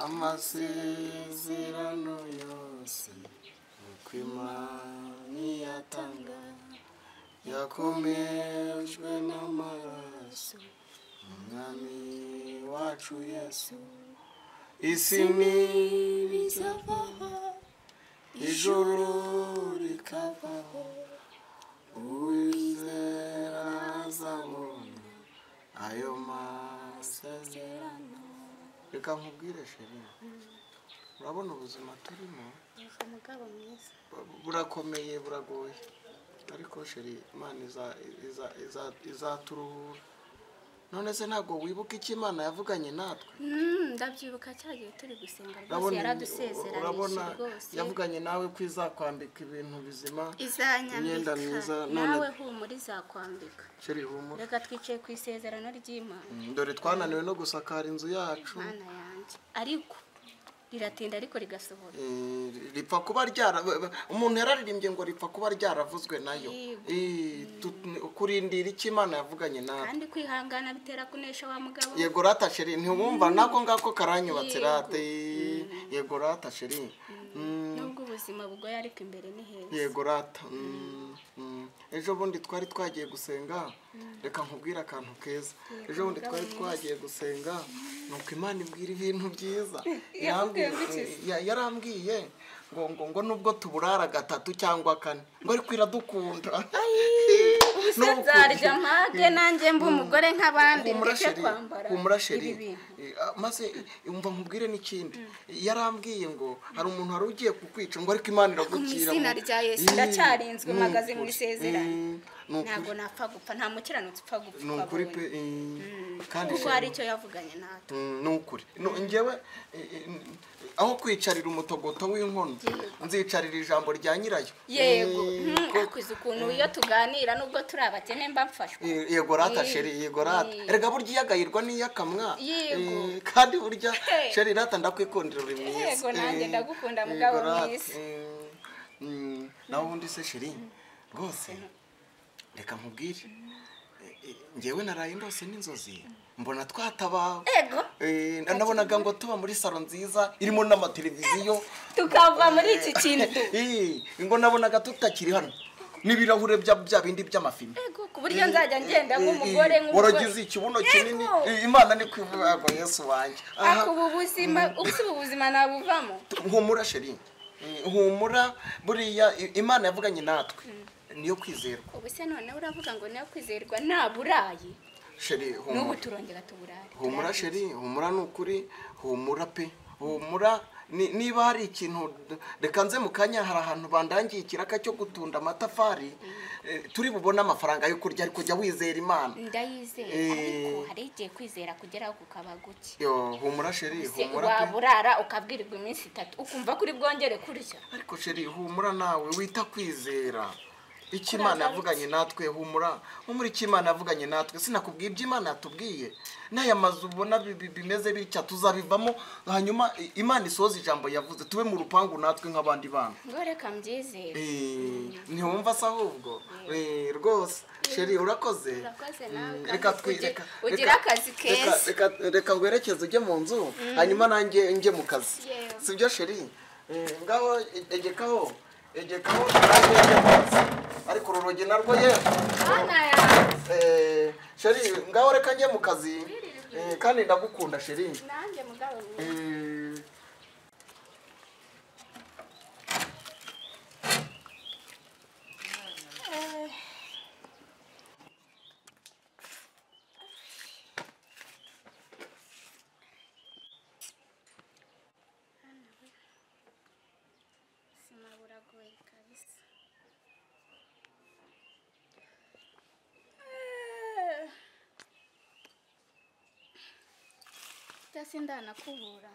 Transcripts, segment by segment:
amasezerano yose uko Imana iyatanga yakomejwe n'amaraso umwami wacu Yesu. Isi n'ibizavaho ijuru rikavaho uwizera azabona ayo masezerano. Reka nkubwire sheri, urabona ubuzima turimo umugabo mwiza burakomeye buragoye, ariko sheri Imana izaturuhura. None se ntabwo wibuka icyo Imana yavuganye natwe? Ndabyibuka cyagiye turi gusenga rwose yaradusezeranyije rwose. Yavuganye nawe ko izakwambika ibintu bizima, imyenda myiza. Nawe humura izakwambika. Sheri humura. Reka twicaye ku isezerano ry'Imana. Dore twananiwe no gusakara inzu yacu. Mana yanjye. Ariko riratinda ariko rigasohora. Ripfa kuba umuntu yararirimbye ngo ripfa kuba ryaravuzwe nayo. Kurindira icyo Imana yavuganye nawe. Kandi kwihangana bitera kunesha wa mugabo. Yego rata sheri, ntiwumva nako ngako karanyubatse rate. Yego rata sheri. Nubwo ubuzima bugoye ariko imbere ni heza. Yego rata. Ejo bundi twari twagiye gusenga, reka nkubwira akantu keza. Ejo bundi twari twagiye gusenga, nuko Imana ibwira ibintu byiza. Yarambwiye ngo nubwo tuburara 3 cyangwa 4 ngo ariko iradukunda. Uzarya mpage nanjye mba umugore nk'abandi ndeke kwambara. Humurasheri. Maze umva nkubwire n'ikindi. Yarambwiye ngo hari umuntu wari ugiye kukwica ngo ariko Imana iragukira. Izina rya Yesu ndacyarinzwe magaze mu isezerano. Ntabwo napfa gupfa, nta mukiranutsi upfa gupfa. Nukuri pe kandi uko hari icyo yavuganye natwe. Nukuri. Njyewe aho kwicarira umutogoto w'inkono nzicarira ijambo rya nyirayo. Yego. Akwiza ukuntu iyo tuganira nubwo turi abakene mba mfashwa. Yego rata sheri, yego rata. Erega burya yagayirwa n'iyakamwa. Yego. Kandi burya sheri rata ndakwikundira uri mwiza. Yego nanjye ndagukunda mugabo mwiza. Naho undi se sheri rwose reka nkubwire, njyewe naraye ndose n'inzozi mbona twatabawe. Ego. Nabonaga ngo tuba muri salo nziza irimo n'amateleviziyo tukava muri iki kintu. Ngo nabonaga tutakiri hano n'ibirahure bya bindi by'amafilme. Ego ku buryo nzajya ngenda nk'umugore waragize ikibuno kinini. Imana ni kwivuga ngo Yesu wanjye. Akubu ubuzima nabuvamo. Humura sheri, humura buriya Imana yavuganye natwe niyo kwizerwa. Ubuse none uravuga ngo niyo kwizerwa nta burayi. Sheri humura. Nubu turongera tuburayi. Humura sheri, humura nukuri, humura pe. Humura niba hari ikintu reka nze mukanya hari ahantu bandangiye ikiraka cyo gutunda amatafari turi bubona amafaranga yo kurya, ariko jya wizera Imana. Ndayizera ariko hari igihe kwizera kugeraho kukaba guki. Yo humura sheri, humura pe. Waburara ukabwirirwa iminsi 3 ukumva kuri bwongere kurya. Ariko sheri humura nawe wita kwizera. Iki Imana yavuganye natwe, humura iki Imana yavuganye natwe. Sinakubwiye ibyo Imana yatubwiye. N'aya mazu ubona bimeze bitya tuzabivamo, hanyuma Imana isoza ijambo yavuze tube mu rupangu natwe nk'abandi bana. Ngo reka mbyizere. Ntiwumva se ahubwo? Rwose sheri urakoze. Urakoze nawe. Reka twireka. Ugira akazi keza. Reka ngwerekeze ujye mu nzu, hanyuma nanjye njye mu kazi. Sibyo sheri? Ngaho egekaho ariko ururogi narwo ye. Bana ya. Sheri ngaho reka njye mu kazi. Kandi ndagukunda sheri. Nanjye mugabo. Ndana kubura.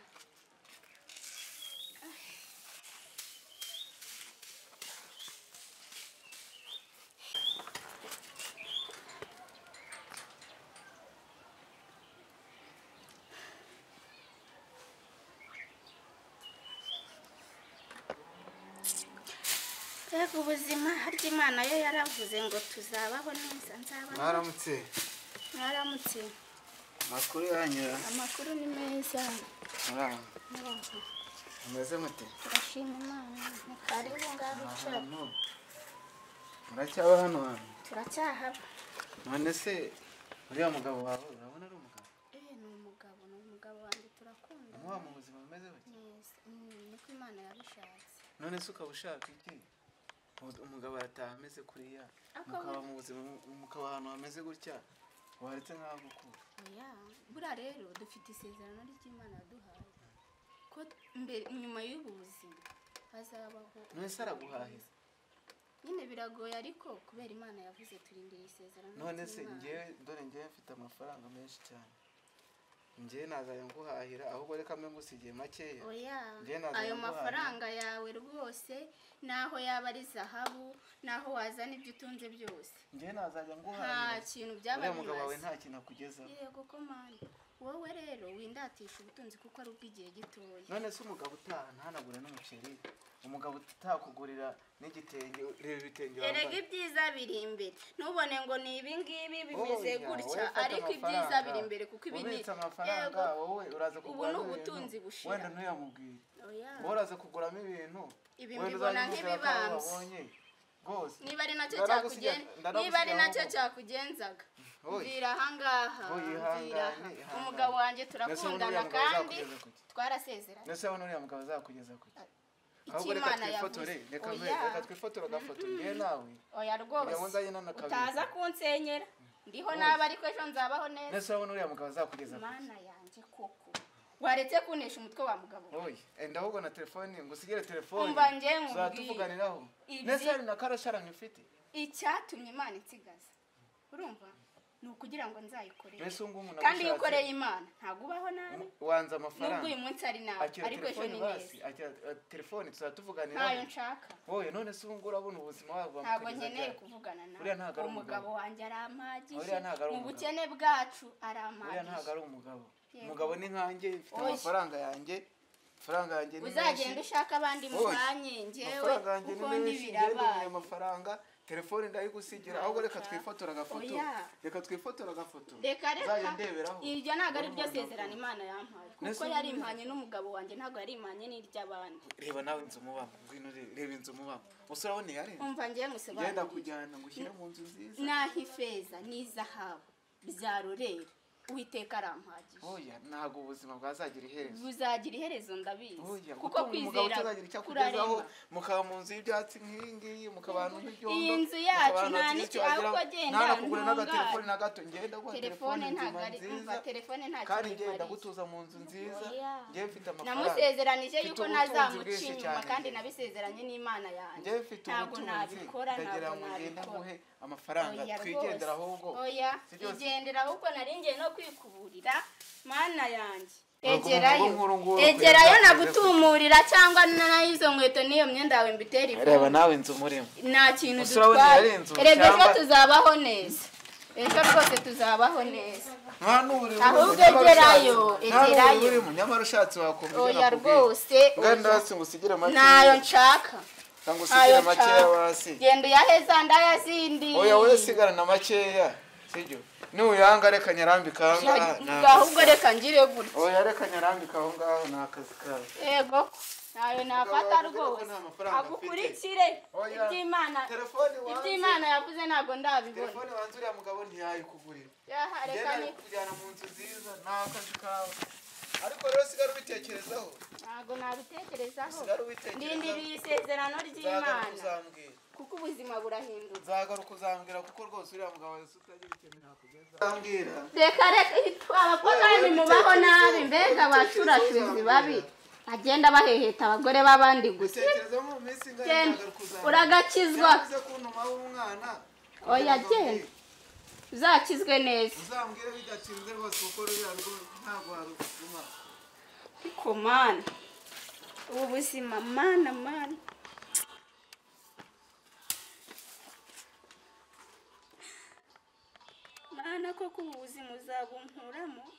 Ego ubuzima harya Imana yo yaravuze ngo tuzabaho neza nzabaho. Mwaramutse. Mwaramutse. Makuru yanyu. Amakuru ni meza. Muraho. Meze mute? Turashima Imana. Ni karibu ngabicara. Muracyaba hano hano? Turacyahaba. None se uriya mugabo wawe urabona ari umugabo? Ni umugabo wanjye turakunda. Muba mu buzima bumeze gute? Niko Imana yabishatse. None se ukaba ushaka iki? Umugabo arataha ameze kuriya, mukaba mu buzima, mukaba ahantu hameze gutya, waretse nk'aho gukura. Oya, buriya rero dufite isezerano ry'Imana yaduhaye ko nyuma y'ubu buzima hazabaho. None se araguhahira? Nyine biragoye ariko kubera Imana yavuze turindire isezerano. None se dore njyewe mfite amafaranga menshi cyane, njyewe nazajya nguhahira ahubwo reka mbe ngusigiye makeya. Oya, ayo mafaranga yawe rwose naho yaba ari zahabu naho wazana ibyo utunze byose, njyewe nazajya nguhahira. nta kintu byaba bimaze. Umugabo wawe nta kintu akugezaho. Yego ko mani, wowe rero windatisha ubutunzi kuko ari ubw'igihe gitoya. None se umugabo utaha ntanagure n'umuceri, umugabo utakugurira n'igitenge, reba ibitenge wambaye. Erega ibyiza biri imbere, ntubone ngo ni ibi ngibi bimeze gutya, ariko ibyiza biri imbere kuko ibi ni amafaranga. Wowe uraza kugura ubu n'ubutunzi bushira. Wenda ntuyamubwire. Oya, wowe uraza kuguramo ibintu ibi mbibona nk'ibibanza. Rwose Niba ari nacyo cyakugenzaga mvira ahangaha, mvira umugabo wanjye turakundana kandi twarasezeranye. Nese abona uriya mugabo azakugeza kuki? Ahubwo reka twifotore agafoto njye nawe. Oya rwose utaza kunsenyera ndiho naba ariko ejo nzabaho neza. Nese abona uriya mugabo azakugeza kuki? Mana yanjye koko waretse kunesha umutwe wa mugabo. Oya enda ahubwo na telefone ngusigire telefone umva nje nkubwiye uzatuvuganiraho. Nese hari na karasharanye ufite? Icyatumye Imana itsigaza urumva ni ukugira ngo nzayikorere. Mbese umuntu kandi iyo ukoreye Imana ntabwo ubaho nabi. Wanze amafaranga nubwo uyu munsi ari nabi ariko ejo ni neza. Telefone tuzatuvuganira. Ntayo nshaka. Oye none se ubu urabona ubuzima wabo ntabwo nkeneye kuvugana nawe. Umugabo wanjye arampagije mu bukene bwacu arampagije. Uriya ntabwo ari umugabo. Umugabo ni nkanjye, mfite amafaranga yanjye. Faranga yanjye ni uzagenda ushaka abandi mubanye njyewe kuko ndibirabaye amafaranga. Telefone ndayigusigira ahubwo reka twifotora agafoto. Reka twifotora agafoto. Reka iryo ntago ari byo sezerano Imana yampaye kuko yari impanye n'umugabo wanjye ntago yari impanye n'iry'abandi. Reba nawe inzu mubamo, ngwino reba inzu mubamo. Usurabone yari. Umva ngiye musobanura. Genda kujyana ngushyire mu nzu nziza. Naho ifeza n'izahabu byarorera Uwiteka arampagije. Oya ntago ubuzima bwazagira iherezo. Buzagira iherezo ndabizi. Kuko kwizera kukugezaho mukaba mu nzu y'ibyatsi nk'ingiyi mukabantu nk'ibyondo. Iyi nzu yacu nta n'icyo ahubwo genda ntakugure n'agatelefone na gato ngenda guha telefone ntabwo ari umva telefone nta kintu kandi ngenda gutuza mu nzu nziza. Ngiye mfite amafaranga. Namusezeranije yuko nazamuca inyuma kandi nabisezeranye n'Imana yanjye. Ntabwo nabikora ntabwo nabikora. Amafaranga twigendera ahubwo. Oya igendera ahubwo naringiye no kwikuburira Mana yanjye. Egerayo nagutumurira cyangwa nayizo nkweto niyo myenda yawe mbitera ifu. Reba nawe inzu murimo. Nta kintu dutwaye. Ejo tuzabaho neza. Ejo rwose tuzabaho neza. Ahubwo egerayo. Nyamara ushatse wakumvira. Oya rwose. Nganda hasi ngusigire make. Nayo nshaka. Ngusigire makeya wasi. Genda uyaheza ndayazindi. Oya wowe sigara na makeya. Sibyo. Nuyanga reka nyarambika aho ngaho. Ahubwo reka ngire gutya. Oya reka nyarambika aho ngaho nakazi kawe. Yego. Nayo nafata rwose. Agukurikire. Iby'Imana yavuze ntago ndabibona. Telefone wanze uriya mugabo ntiyayikugurira. Yaha reka ni kujyana mu nzu nziza nakazi kawe. Ariko rero sigara ubitekerezaho. Ntago nabitekerezaho. Ndindiriye isezerano ry'Imana. Kuko ubuzima burahindura. Zagaruka uzambwira kuko rwose uriya mugabo wese utagira ikintu nakugeza. Reka abapagani mubaho nabi mbega abashurashuzi babi agenda baheheta abagore b'abandi gusa. Uragakizwa. Oya genda uzakizwe neza. Uzambwire bidatinze rwose kuko ruriya rwo ntabwo haruguma. Ariko Mana ubu buzima Mana Mana koko ubu buzima uzabunkuramo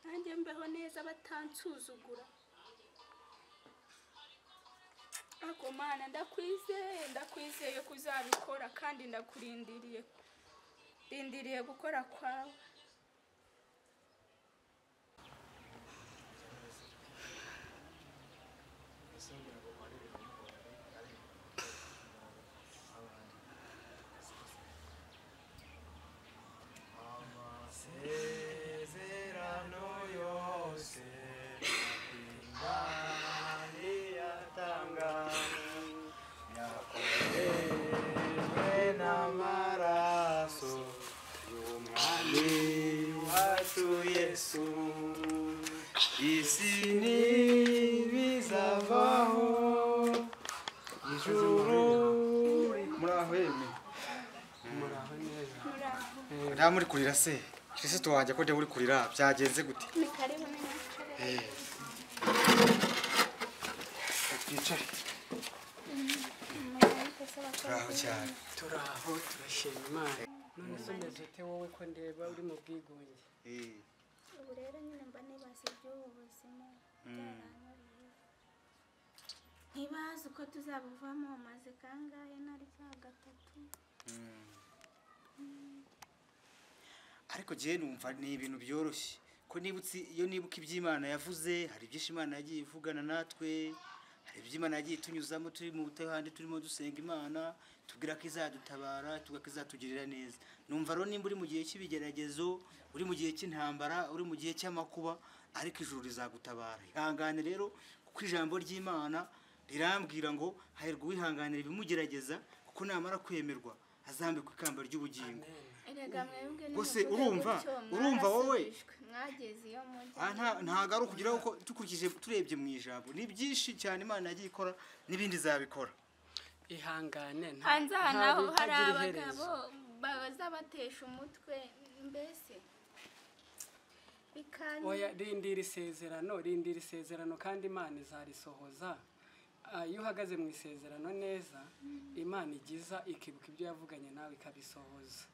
nanjye mbeho neza batansuzugura. Ariko Mana ndakwizeye kuzabikora kandi ndindiriye gukora kwawe. muri kurira se Kristo wanjye ko uri kurira byagenze gute Twicare turaho cyane turaho turashima Imana none se meze ute wowe ko ndeba uri mu bwigunge ubu rero nyine mba nibaza iby'ubu buzima ntibazi uko tuzabuvamo maze kangahe nari cya gatatu ariko je numva ni ibintu byoroshye ko nibutse iyo nibuka iby'Imana yavuze hari byinshi Imana yagiye ivugana natwe hari iby'Imana yagiye tunyuzamo turi mu butahandi turimo dusenga Imana tubwira ko izadutabara tugakizatugirira neza numva rero nimba uri mu gihe cy'ibigeragezo uri mu gihe cy'intambara uri mu gihe cy'amakuba ariko ijuru rizagutabara ihangane rero kuko ijambo ry'Imana rirambwira ngo hahirwa uwihanganira ibimugerageza kuko namara kwemerwa azambikwa ikamba ry'ubugingo Gose urumva wowe mwageze iyo ntago ari ukugira uko tukurikije turebye mu ijambo ni byinshi cyane Imana yagiye ikora n'ibindi zabikora ihangane hanze naho hari abagabo bazabatesha umutwe mbese oya rindira isezerano kandi Imana izarisohoza iyo uhagaze mu isezerano neza Imana igiza ikibuka ibyo yavuganye nawe ikabisohoza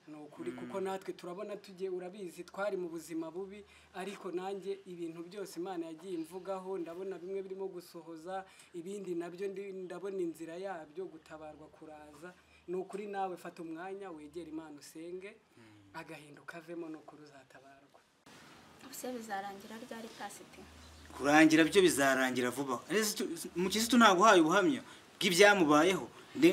nukuri kuko natwe turabona tugiye urabizi twari mu buzima bubi ariko nanjye ibintu byose Imana yagiye imvugaho ndabona bimwe birimo gusohoza ibindi nabyo ndabona inzira yabyo gutabarwa kuraza nukuri nawe fata umwanya wegera Imana usenge agahinduka avemo nukuri uzatabarwa ubuse bizarangira ryari pasite kurangira byo bizarangira vuba mu Kristo ntago haye ubuhamya bw'ibyamubayeho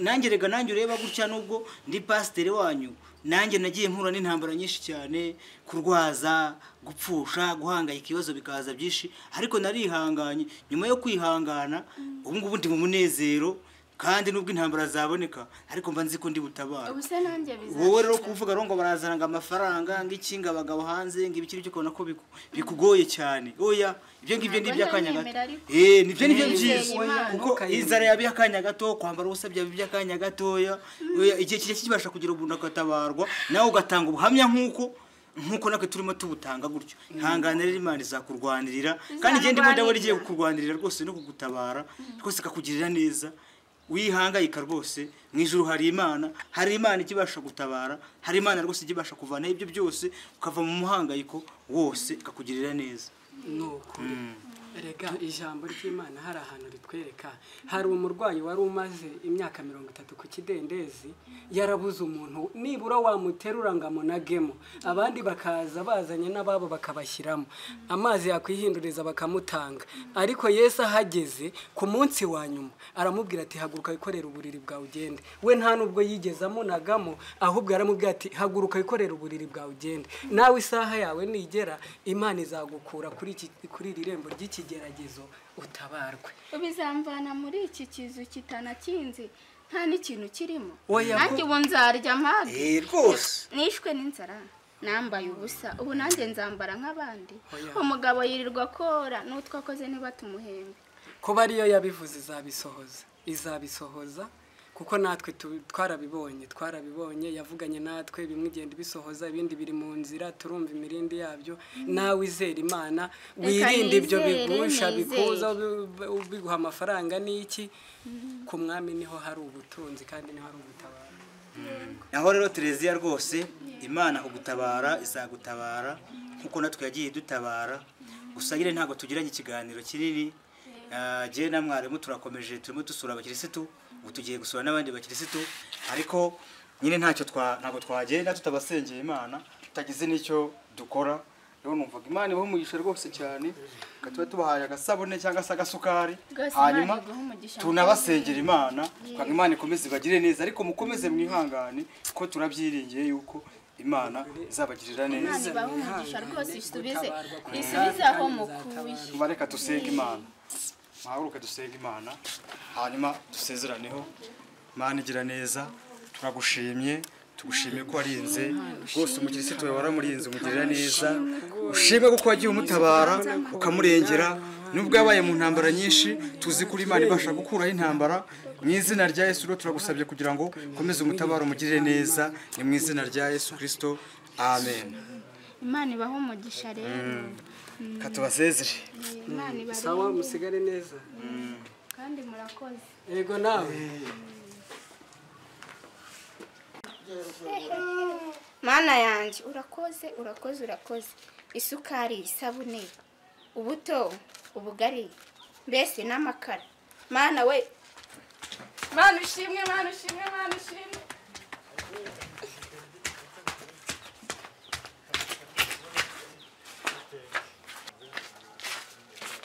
nanjye rega nanjye ureba gutya nubwo ndi pasiteri wanyu nanjye nagiye mpura n'intambara nyinshi cyane kurwaza gupfusha guhangayika ikibazo bikaza byinshi ariko narihanganye nyuma yo kwihangana ubu ngubu ndi mu munezero kandi nubwo intambara zaboneka ariko mba nzi ko ndi butabara ubuse nanjye bizaza wowe rero kuvuga ngo barazana ngo amafaranga ng'ikinga abagabo hanze ng'ibikiri byo kubona ko bikugoye cyane oya ibyo ngibyo ndi by'akanya gato nibyo byiza kuko inzara yaby'akanya gato kwambara ubusabye by'akanya gatoya igihe kijya kibasha kugira ubuntu akatabarwa nawe ugatanga ubuhamya nkuko nakwe turimo tubutanga gutyo ihangane rero Imana izakurwanirira kandi igende mu ndabo rigiye kukurwanirira rwose no kugutabara rwose kakugirira neza wihangayika rwose mu ijuru hari Imana ikibasha gutabara hari Imana rwose ikibasha kuvana ibyo byose ukava mu muhangayiko wose ikakugirira neza nuko rega ijambo ry'Imana hari ahantu ritwereka hari umurwayi wari umaze imyaka 30 ku kidendezi yarabuze umuntu nibura wamuterura ngamonagemo abandi bakaza bazanye nababo bakabashyiramo amazi yakwihinduriza bakamutanga ariko Yesu ahageze ku munsi wa nyuma aramubwira ati haguruka ikorera uburiri bwawe ugende we nta nubwo yigezamo nagamo ahubwo aramubwira ati haguruka ikorera uburiri bwawe ugende nawe isaha yawe nigera Imana izagukura kuri irembo ry'ikigeragezo utabarwe ubizamvana muri iki kizu kitanakinze nta n'ikintu kirimo nanjye ubu nzarya mpage rwose nishwe n'inzara nambaye ubusa ubu nanjye nzambara nk'abandi umugabo yirirwa akora n'utwakoze niba tumuhembe kuba ariyo yabivuze izabisohoza kuko natwe twarabibonye yavuganye natwe bimwe igenda bisohoza ibindi biri mu nzira turumva imirindi yabyo nawe izera Imana wirinde ibyo bigusha bikuza biguha amafaranga n'iki ku mwami niho hari ubutunzi kandi niho hari ubutabara aho rero Tereziya rwose Imana kugutabara izagutabara nkuko natwe yagiye dutabara gusa nyine ntago tugiranye ikiganiro kinini je na mwarimu turakomeje turimo dusura abakirisitu ubu tugiye gusura n'abandi bakirisitu ariko nyine ntago twagenda tutabasengeye Imana tutagize n'icyo dukora rero numvaga Imana ibaho umugisha rwose cyane gatwe tubahaye agasabune cyangwa se agasukari Rwose hanyuma Imana iguhe umugisha tunabasengera Imana kugira ngo Imana ikomeze ibagire neza ariko mukomeze mwihangane ko turabyiringiye yuko Imana izabagirira neza. Imana ibahe umugisha rwose isubize aho mukuye. Bareka dusenge Imana. Mahaguruke dusenge Imana hanyuma dusezeraneho. Imana igira neza turagushimye tugushimiye ko warinze rwose umukirisitu wawe waramurinze umugirira neza ushimwe kuko wagiye umutabara ukamurengera nubwo yabaye mu ntambara nyinshi tuzi kuri Imana ibasha gukuraho intambara mu izina rya Yesu rero turagusabye kugira ngo ukomeze umutabara umugirire neza ni mu izina rya Yesu Kristo amen. Imana ibahe umugisha rero katubasezere Imana ibahe sawa musigare neza kandi murakoze yego nawe Mana yanjye urakoze isukari isabune ubuto ubugari mbese n'amakara Mana we Mana ushimwe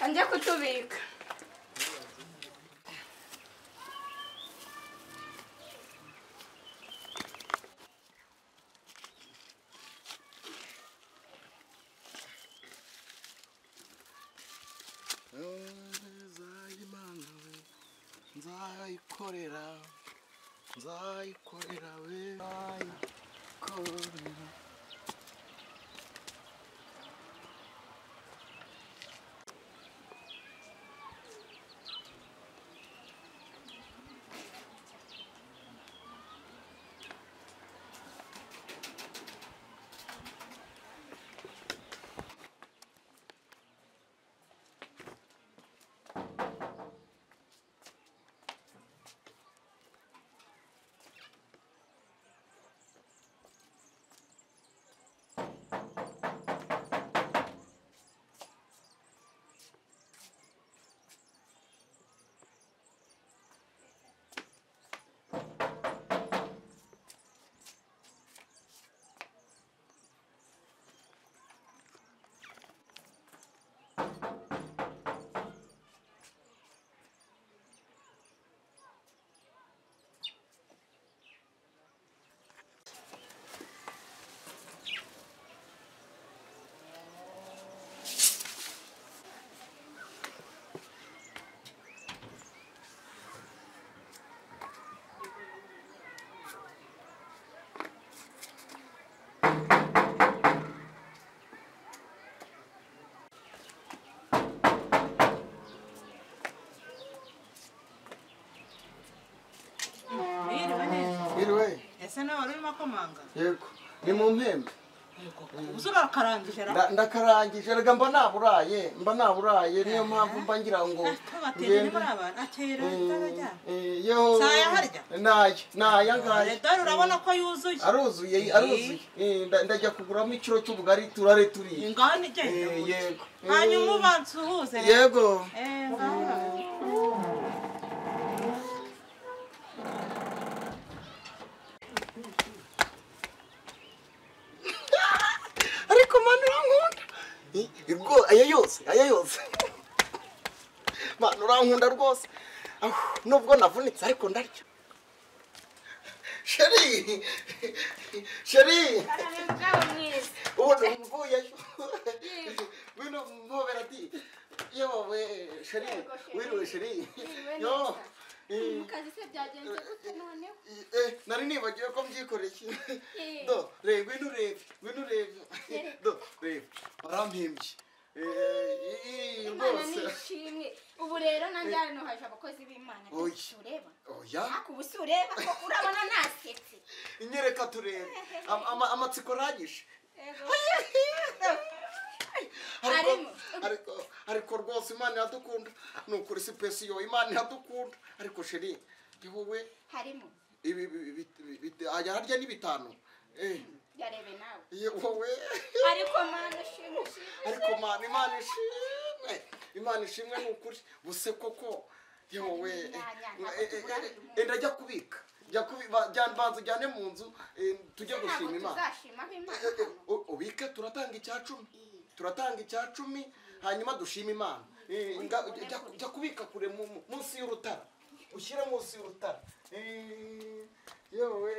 anje kutubika nzayikorera we nzayikorera. Ese nawe urimo komanga? Yego ni mu mpembe. Uzura karangije ra? Ndakarangije rega mba naburaye niyo mpamvu mba ngira ngo ngende baraba atera itarajya. Yo Saya harya? Naya ngaye. Dore urabona ko yuzuye. Aruzuye. Ndajya kuguramo ikiro cy'ubugari turare turiye. Ngaho ni genda. Yego. Hanyuma ubansuhuze. Yego. Ariko manu urankunda. Aya yose. Manu urankunda rwose. Nubwo navunitse ariko ndarya. Sheri. Ubu mvuye. Wino mpobera di. Yewe Sheri, wiriwe Sheri. Yo. Mukazi se byagenze gute noneho? Nari nibagiwe ko mbyikoreye. Do, wino urebe. Do, rebe. Barampimbye. Imana nishimwe. Ubu rero nanjye hano haje abakozi b'Imana. Ureba? Oya. Akubusi ureba ko urabona nasetse. Inyereka turebe. Amatsiko ragije. Ariko rwose Imana yadukunda nukuri sipesiyo Imana yadukunda ariko Sheri wowe harimo harya ni bitanu yarebe nawe wowe ariko Mana shimwe ariko Imana ishimwe nukuri buse koko wowe ndajya kubika banza ujyane mu nzu tujye gushima Imana ubike turatanga icya 10 turatanga icya 10 hanyuma dushima Imana. Jya kubika kure munsi y'urutara, ushyire munsi y'urutara. Yowe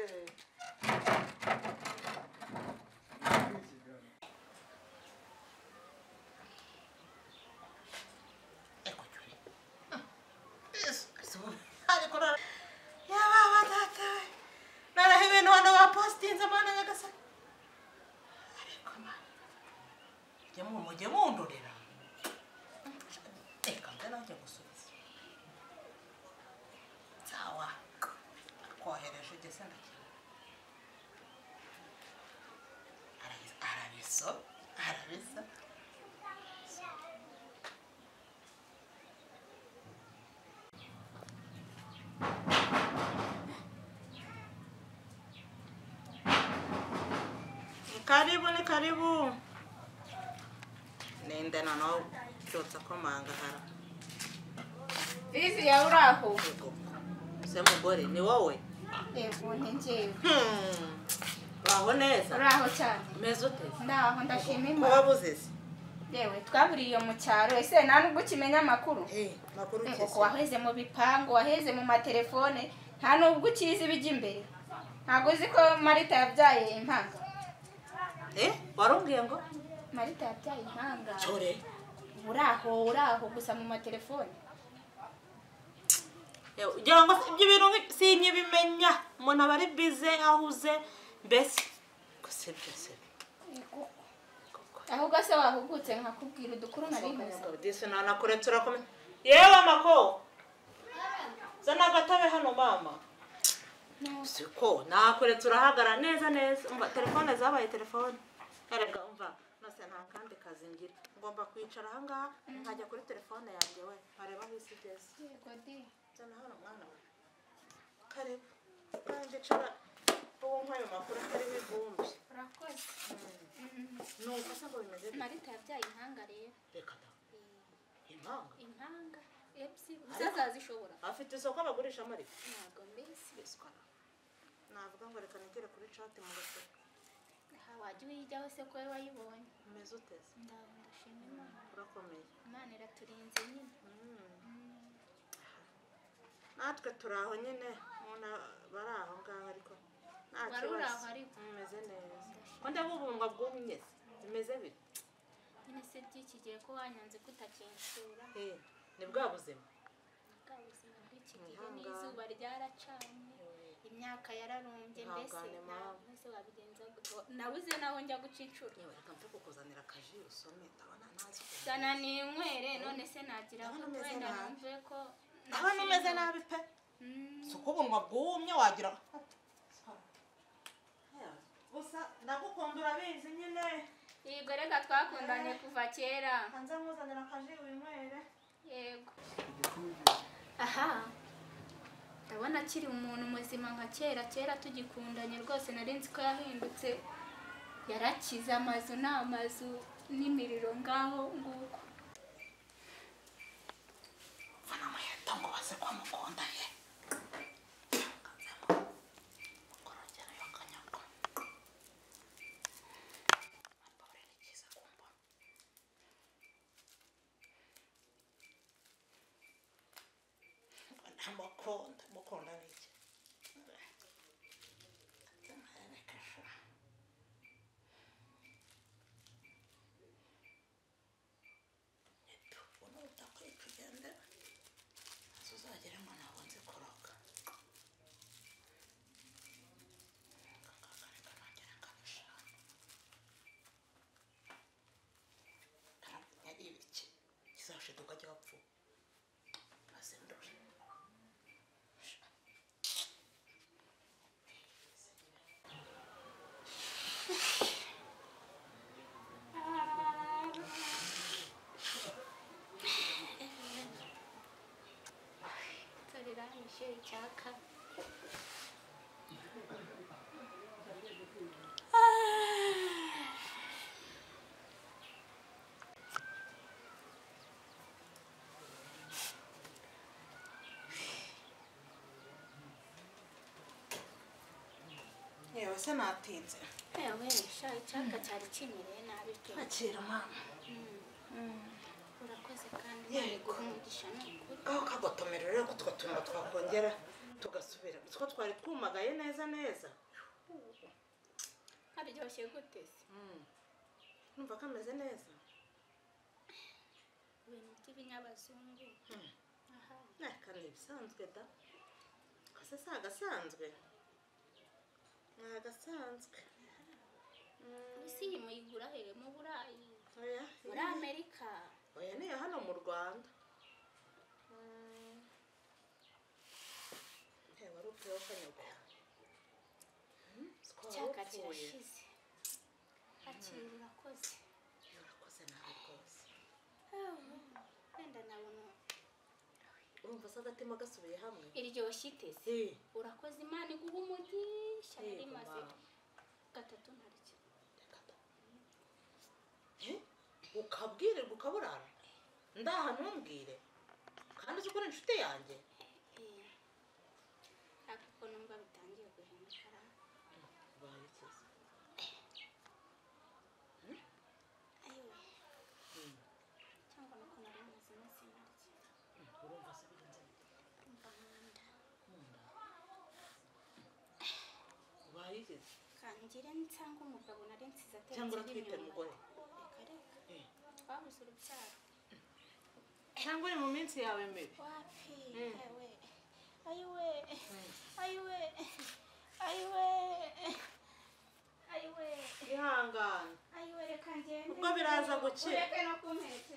mujye mundorera reka mbe nanjye gusubiza sawa kohereje ugeze ndakira arabisa ni karibu nende nano cyotsa komanga hara Vivi ya uraho se mugore ni wowe yego nje baho neza uraho cyane meze ute ndaho ndashima Imana wabuze se yewe twaburiye mu cyaro ese nta nubwo ukimenya amakuru makuru ko waheze mu bipango waheze mu matelefone nta nubwo ukizi bijya imbere ntabwo uzi ko Marita yabyaye impanga warumbwiye ngo Marita yabyaye impanga chore uraho gusa mu matelefone ugira ngo ibyo bintu sinye bimenya umuntu aba ari bize ahuze mbese gusa byose aho gase wahugutse nkakubwira udukuru nari nkuze dise nakure turakomeye yewe mako zana gatabe hano mama siko nakure turahagara neza umva telefone zabaye telefone erega umva nose nta kandi kazi ngira ngomba kwicara aha ngaha nkajya kuri telefone yanjye we areba hisi byose yego di zana hano mwana kare kandi cara uwo nkayo makuru kari bivumbi urakoze nuko se ngo bimeze Marita yabyaye impanga rero reka da impanga uzazishobora afite isoko abagurisha Marita ntabwo mbese biswara navuga ngo reka nigere kuri chat mu gasoko wajya uyijyaho se ko wayibonye umeze uteze ndashima Imana urakomeye Imana iraturinze nyine natwe turaho nyine muna baraho ngaho ariko nta kibazo umeze neza ko ndabubungwa bw'umye bimeze bite nyine se by'iki gihe ko wanyanze kutakinshura ni bwa buzima bw'iki gihe n'izuba ryaracanye imyaka yararumbye mbese wabigenza nabuze naho njya guca inshuro reka mfe kukuzanira akaji usome ndabona ntazi sana ninywere none se nagira ko wenda numve ko ndabona umeze nabi pe suko ubunwa bwumye wagira gusa ndagukumbura bizi nyine yego reka twakundanye kuva kera hanze muzanira akaji winywere yego aha ndabona akiri umuntu muzima nka kera tugikundanye rwose nari nzi ko yahindutse yarakize amazu n'amazu n'imiriro ngaho nguko vana muheto ngo baze kwa mukunda ye mukorongera yo kanyako mbabure ni cyiza kumva mukunda n'iki uzagera ngo ntabwo nzi kuroga reka nongera nkabishaka yari ibiki kizashiduka ajya wapfu azindure icyaka yewe yawe se natinze yewe sha icyaka cyari kimereye nabi pe akira mama urakoze kandi yego umugisha n'ukuri aho kagotomera rero tugatumba twakongera tugasubira two twari twumagaye neza haryoshye gute se numva kameze neza ibintu by'ibinyabazungu aha kandi ibisanzwe da kase si agasanzwe ni agasanzwe isi iyi muyigura hehe mu burayi oya muri amerika oya niyo hano mu rwanda wari upfuyeho kanyagwa icyaka kirashize akira urakoze nawe rwose wenda nabona urumva se agatima gasubiye hamwe iryoshye iteze urakoze imana iguha umugisha yari maze gatatu ntarya ukabwirirwa ukaburara ndaha ntumbwire kandi uzi ko uri inshuti yanjye ariko numva bitangiye guhindukara bayikize ayiwe cyangwa nuko nari maze iminsi ntarya urumva se bigenze umva nkunda bayikize kangire nsanga umugabo nari nsize atetse cyangwa uratwite mugore reka twabuze urubyaro cyangwa uri mu minsi yawe mibi wapi ewe ayiwe ihangane ayiwe reka ngende ubwo biraza gukira ureke no kumperekeza